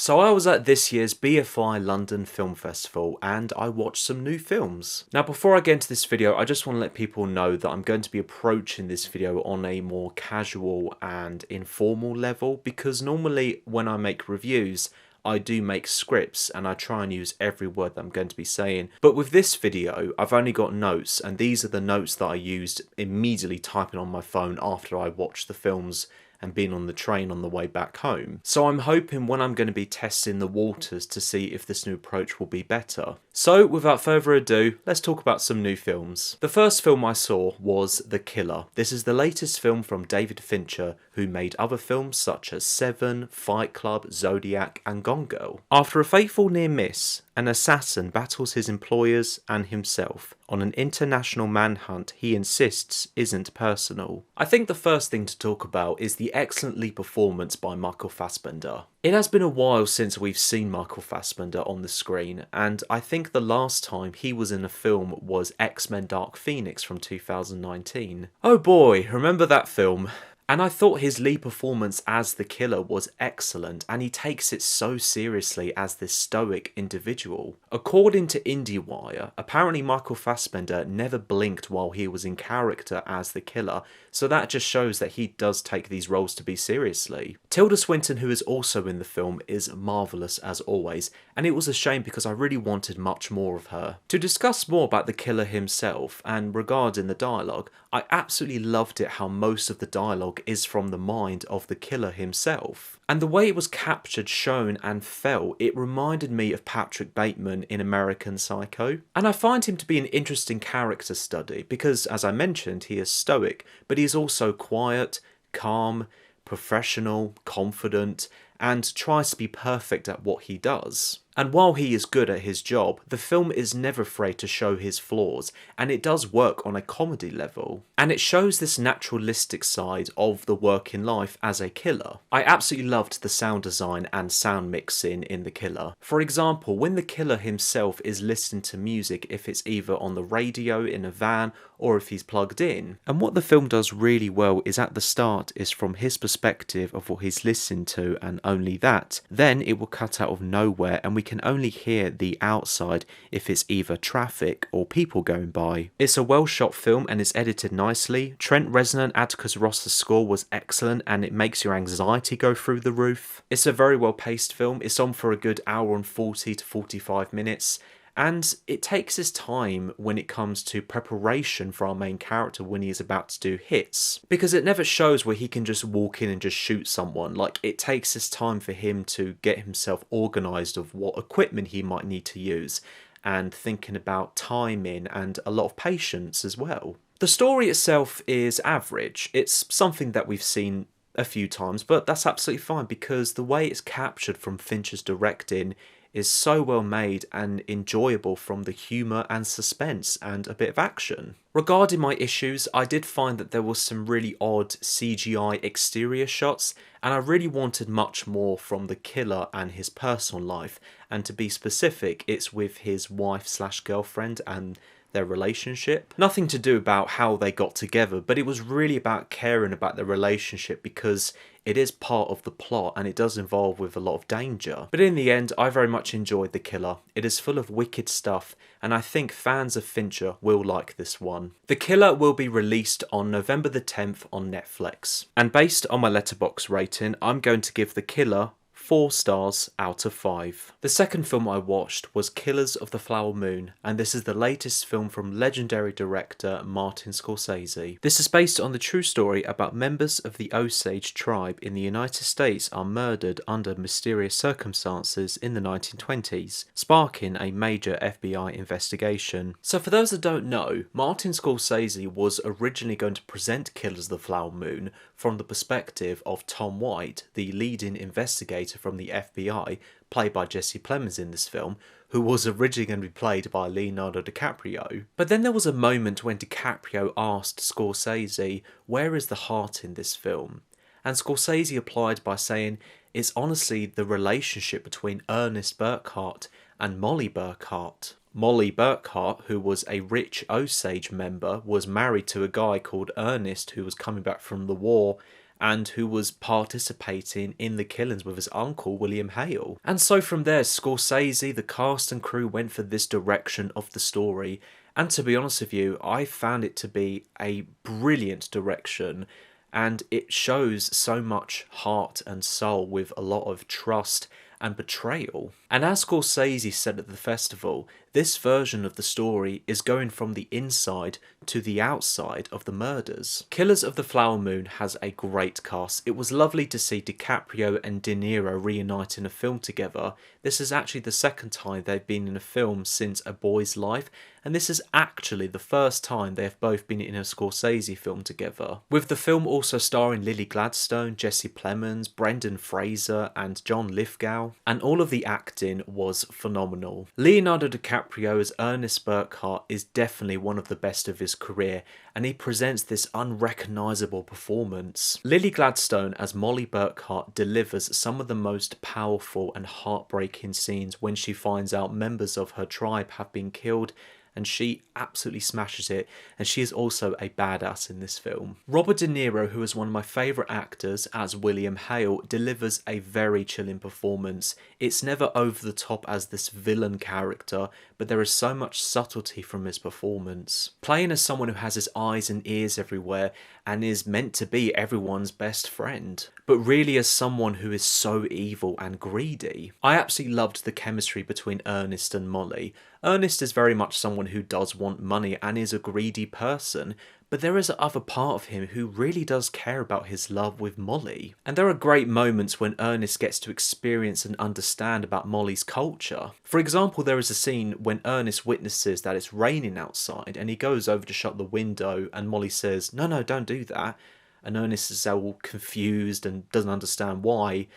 So I was at this year's BFI London Film Festival and I watched some new films. Now before I get into this video, I just want to let people know that I'm going to be approaching this video on a more casual and informal level, because normally when I make reviews, I do make scripts and I try and use every word that I'm going to be saying. But with this video, I've only got notes, and these are the notes that I used immediately typing on my phone after I watched the films and being on the train on the way back home. So I'm hoping when I'm going to be testing the waters to see if this new approach will be better. So without further ado, let's talk about some new films. The first film I saw was The Killer. This is the latest film from David Fincher, who made other films such as Seven, Fight Club, Zodiac and Gone Girl. After a fateful near miss, an assassin battles his employers and himself on an international manhunt he insists isn't personal. I think the first thing to talk about is the excellent performance by Michael Fassbender. It has been a while since we've seen Michael Fassbender on the screen, and I think the last time he was in a film was X-Men Dark Phoenix from 2019. Oh boy, remember that film? And I thought his lead performance as the killer was excellent, and he takes it so seriously as this stoic individual. According to IndieWire, apparently Michael Fassbender never blinked while he was in character as the killer, so that just shows that he does take these roles to be seriously. Tilda Swinton, who is also in the film, is marvellous as always, and it was a shame because I really wanted much more of her. To discuss more about the killer himself and regarding the dialogue, I absolutely loved it how most of the dialogue is from the mind of the killer himself. And the way it was captured, shown and felt, it reminded me of Patrick Bateman in American Psycho. And I find him to be an interesting character study because, as I mentioned, he is stoic, but he is also quiet, calm, professional, confident, and tries to be perfect at what he does. And while he is good at his job, the film is never afraid to show his flaws, and it does work on a comedy level. And it shows this naturalistic side of the working life as a killer. I absolutely loved the sound design and sound mixing in The Killer. For example, when the killer himself is listening to music, if it's either on the radio in a van or if he's plugged in. And what the film does really well is at the start is from his perspective of what he's listening to and only that. Then it will cut out of nowhere and we can only hear the outside if it's either traffic or people going by. It's a well shot film and it's edited nicely. Trent Reznor and Atticus Ross's score was excellent and it makes your anxiety go through the roof. It's a very well paced film. It's on for a good hour and 40 to 45 minutes. And it takes its time when it comes to preparation for our main character when he is about to do hits. Because it never shows where he can just walk in and just shoot someone. Like, it takes its time for him to get himself organised of what equipment he might need to use. And thinking about timing and a lot of patience as well. The story itself is average. It's something that we've seen a few times, but that's absolutely fine because the way it's captured from Fincher's directing is so well made and enjoyable, from the humour and suspense and a bit of action. Regarding my issues, I did find that there was some really odd CGI exterior shots, and I really wanted much more from the killer and his personal life, and to be specific, it's with his wife/girlfriend and their relationship. Nothing to do about how they got together, but it was really about caring about their relationship because it is part of the plot and it does involve with a lot of danger. But in the end, I very much enjoyed The Killer. It is full of wicked stuff and I think fans of Fincher will like this one. The Killer will be released on November the 10th on Netflix. And based on my Letterboxd rating, I'm going to give The Killer 4 stars out of 5. The second film I watched was Killers of the Flower Moon, and this is the latest film from legendary director Martin Scorsese. This is based on the true story about members of the Osage tribe in the United States are murdered under mysterious circumstances in the 1920s, sparking a major FBI investigation. So for those that don't know, Martin Scorsese was originally going to present Killers of the Flower Moon from the perspective of Tom White, the leading investigator from the FBI, played by Jesse Plemons in this film, who was originally going to be played by Leonardo DiCaprio. But then there was a moment when DiCaprio asked Scorsese, where is the heart in this film? And Scorsese replied by saying, it's honestly the relationship between Ernest Burkhart and Molly Burkhart. Molly Burkhart, who was a rich Osage member, was married to a guy called Ernest who was coming back from the war and who was participating in the killings with his uncle William Hale. And so from there, Scorsese, the cast and crew went for this direction of the story, and to be honest with you, I found it to be a brilliant direction, and it shows so much heart and soul with a lot of trust and betrayal. And as Scorsese said at the festival, this version of the story is going from the inside to the outside of the murders. Killers of the Flower Moon has a great cast. It was lovely to see DiCaprio and De Niro reunite in a film together. This is actually the second time they've been in a film since A Boy's Life, and this is actually the first time they have both been in a Scorsese film together. With the film also starring Lily Gladstone, Jesse Plemons, Brendan Fraser and John Lithgow, and all of the acting was phenomenal. Leonardo DiCaprio as Ernest Burkhart is definitely one of the best of his career, and he presents this unrecognisable performance. Lily Gladstone as Molly Burkhart delivers some of the most powerful and heartbreaking scenes when she finds out members of her tribe have been killed, and she absolutely smashes it, and she is also a badass in this film. Robert De Niro, who is one of my favourite actors as William Hale, delivers a very chilling performance. It's never over the top as this villain character, but there is so much subtlety from his performance. Playing as someone who has his eyes and ears everywhere and is meant to be everyone's best friend, but really as someone who is so evil and greedy. I absolutely loved the chemistry between Ernest and Molly. Ernest is very much someone who does want money and is a greedy person, but there is another part of him who really does care about his love with Molly. And there are great moments when Ernest gets to experience and understand about Molly's culture. For example, there is a scene when Ernest witnesses that it's raining outside and he goes over to shut the window and Molly says, "No, don't do that." And Ernest is all confused and doesn't understand why.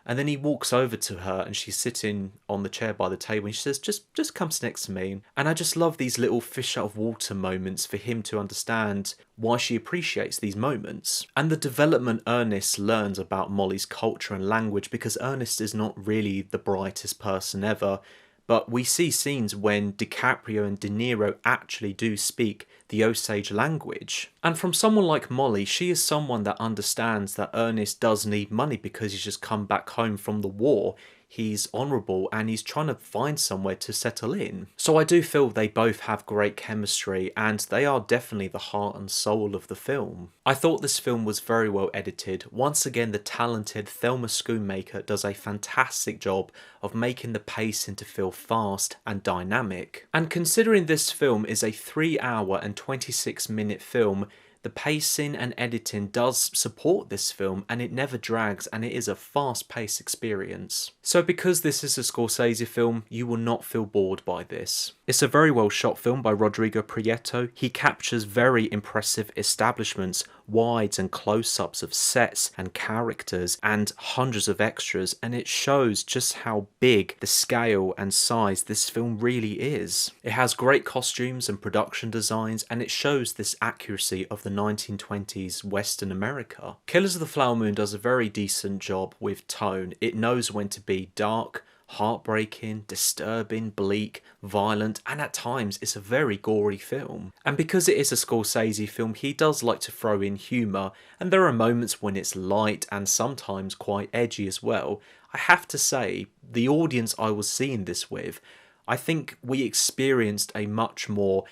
And then he walks over to her and she's sitting on the chair by the table and she says, just come next to me. And I just love these little fish out of water moments for him to understand why she appreciates these moments. And the development Ernest learns about Molly's culture and language, because Ernest is not really the brightest person ever. But we see scenes when DiCaprio and De Niro actually do speak the Osage language. And from someone like Molly, she is someone that understands that Ernest does need money because he's just come back home from the war. He's honourable and he's trying to find somewhere to settle in. So I do feel they both have great chemistry and they are definitely the heart and soul of the film. I thought this film was very well edited. Once again, the talented Thelma Schoonmaker does a fantastic job of making the pacing to feel fast and dynamic. And considering this film is a 3-hour and 26-minute film, the pacing and editing does support this film and it never drags, and it is a fast-paced experience. So because this is a Scorsese film, you will not feel bored by this. It's a very well shot film by Rodrigo Prieto. He captures very impressive establishments, wides and close-ups of sets and characters and hundreds of extras, and it shows just how big the scale and size this film really is. It has great costumes and production designs, and it shows this accuracy of the 1920s Western America. Killers of the Flower Moon does a very decent job with tone. It knows when to be dark, heartbreaking, disturbing, bleak, violent, and at times it's a very gory film. And because it is a Scorsese film, he does like to throw in humour, and there are moments when it's light and sometimes quite edgy as well. I have to say, the audience I was seeing this with, I think we experienced a much more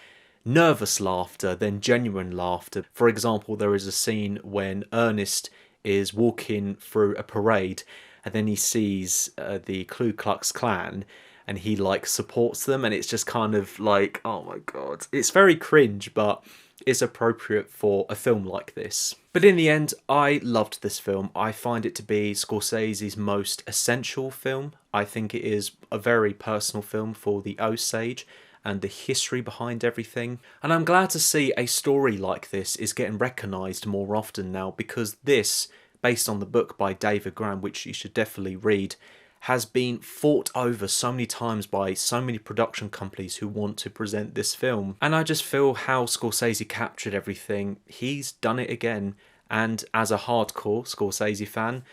nervous laughter than genuine laughter. For example, there is a scene when Ernest is walking through a parade and then he sees the Ku Klux Klan and he like supports them, and it's just kind of like, oh my god. It's very cringe, but it's appropriate for a film like this. But in the end, I loved this film. I find it to be Scorsese's most essential film. I think it is a very personal film for the Osage and the history behind everything. And I'm glad to see a story like this is getting recognised more often now, because this, based on the book by David Graham, which you should definitely read, has been fought over so many times by so many production companies who want to present this film. And I just feel how Scorsese captured everything. He's done it again. And as a hardcore Scorsese fan,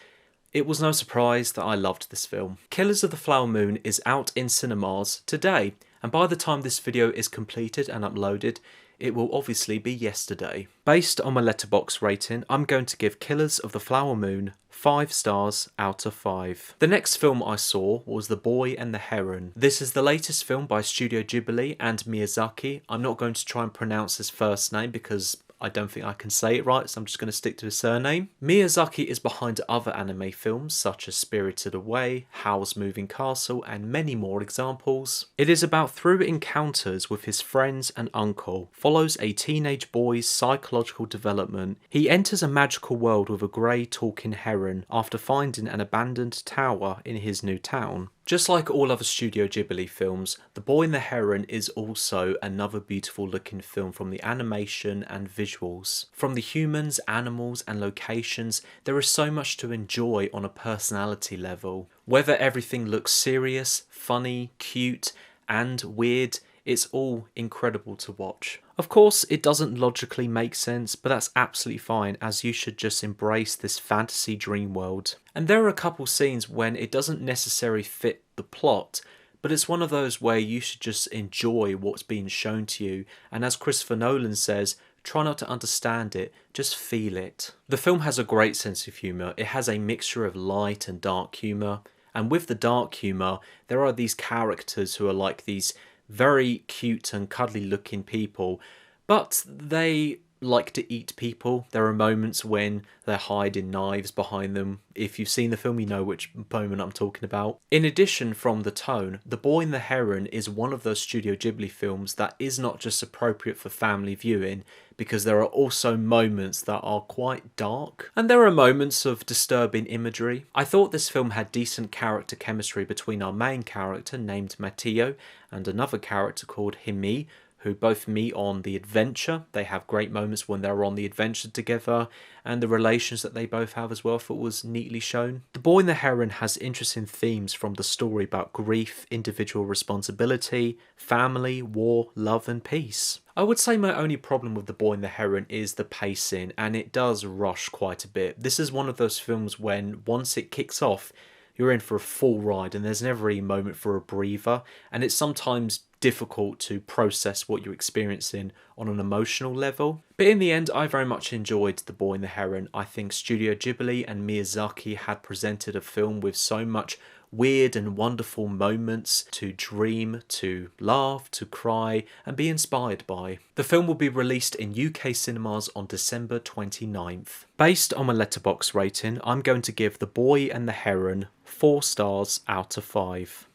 it was no surprise that I loved this film. Killers of the Flower Moon is out in cinemas today. And by the time this video is completed and uploaded, it will obviously be yesterday. Based on my letterbox rating, I'm going to give Killers of the Flower Moon 5 stars out of 5. The next film I saw was The Boy and the Heron. This is the latest film by Studio Ghibli and Miyazaki. I'm not going to try and pronounce his first name because I don't think I can say it right, so I'm just going to stick to his surname. Miyazaki is behind other anime films such as Spirited Away, Howl's Moving Castle, and many more examples. It is about through encounters with his friends and uncle, follows a teenage boy's psychological development. He enters a magical world with a grey talking heron after finding an abandoned tower in his new town. Just like all other Studio Ghibli films, The Boy and the Heron is also another beautiful looking film from the animation and visuals. From the humans, animals and locations, there is so much to enjoy on a personality level. Whether everything looks serious, funny, cute and weird, it's all incredible to watch. Of course, it doesn't logically make sense, but that's absolutely fine, as you should just embrace this fantasy dream world. And there are a couple scenes when it doesn't necessarily fit the plot, but it's one of those where you should just enjoy what's being shown to you, and as Christopher Nolan says, try not to understand it, just feel it. The film has a great sense of humour. It has a mixture of light and dark humour, and with the dark humour, there are these characters who are like these very cute and cuddly looking people, but they like to eat people. There are moments when they're hiding knives behind them. If you've seen the film, you know which moment I'm talking about. In addition, from the tone, The Boy and the Heron is one of those Studio Ghibli films that is not just appropriate for family viewing, because there are also moments that are quite dark, and there are moments of disturbing imagery. I thought this film had decent character chemistry between our main character named Matteo and another character called Himi, who both meet on the adventure. They have great moments when they're on the adventure together, and the relations that they both have as well, I thought was neatly shown. The Boy and the Heron has interesting themes from the story about grief, individual responsibility, family, war, love and peace. I would say my only problem with The Boy and the Heron is the pacing, and it does rush quite a bit. This is one of those films when once it kicks off, you're in for a full ride and there's never a moment for a breather, and it's sometimes difficult to process what you're experiencing on an emotional level. But in the end, I very much enjoyed The Boy and the Heron. I think Studio Ghibli and Miyazaki had presented a film with so much weird and wonderful moments to dream, to laugh, to cry and be inspired by. The film will be released in UK cinemas on December 29th. Based on my letterbox rating, I'm going to give The Boy and the Heron 4 stars out of 5.